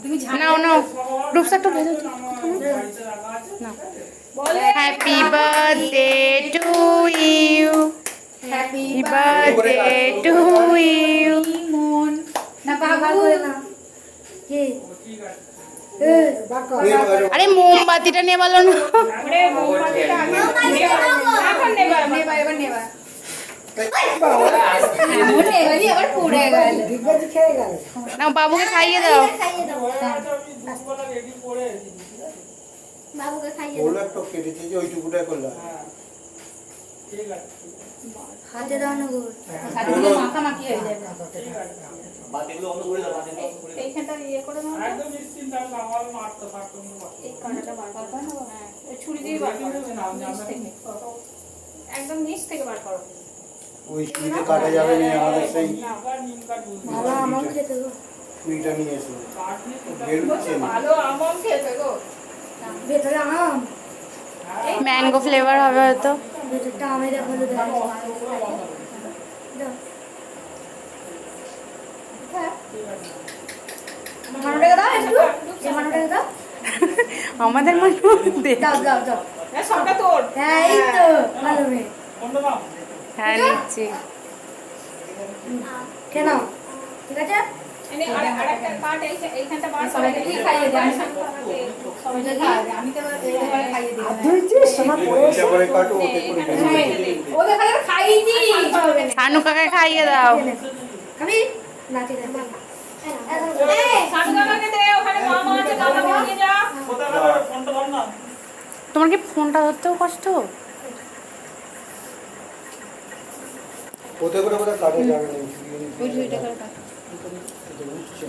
নাও নাও রূপসাটা ভেজো না। Happy birthday to you, happy birthday to you. না বাবু কে আরে মোমবাতিটা নিয়ে বলো না। না বাবুকে খাইয়ে দাও। বাবুকে খাইয়ে হাতে দাও না গো মাখা মাখি হয়ে যাবে এইখানটা ইয়ে করে নাও একদম নিশ্চিন্ত থাকো আমার মারতে পারতো না এই কাঁটাটা বার করতে হবে হ্যাঁ এই ছুরি দিয়ে বার করতে হবে একদম নিচ থেকে বার করো ওই ছুরিতে কাটা যাবে না আমাদের সেই ভালো আমন খেতে গো ছুরিটা নিয়ে এসো বেরুচ্ছে না ভালো আমন খেতে গো ভেতরে আম ম্যাঙ্গো ফ্লেভার হবে হয়তো। ভেতরটা আমে দেখো তো দাও মানোটাকে দাও একটু মানোটাকে দাও আমাদের মনে দাও দাও দাও হ্যাঁ সবটা তোর হ্যাঁ এই তো ভালো মেয়ে হ্যাঁ নিচ্ছি। কেন ঠিক আছে এনে আরেকটা কাট এইখানটা বার সবাইকে কি খাইয়ে দাও সবাইকে খাইয়ে দাও আমি তো এবারে খাইয়ে দিই আদুইছে সোনা এটা করে কাটো ওতে করে ওকে খালি খাইয়ে দিই শানু কাকে খাইয়ে দাও। খাবি না ঠিক আছে শানু কাকাকে দে ওখানে মামা আছে মামাকে নিয়ে যা ফোনটা ধর না তোমার কি ফোনটা ধরতেও কষ্ট? ওতে করে কাটা যাবে না ওই দুইটা করে কাট। এটা উঠছে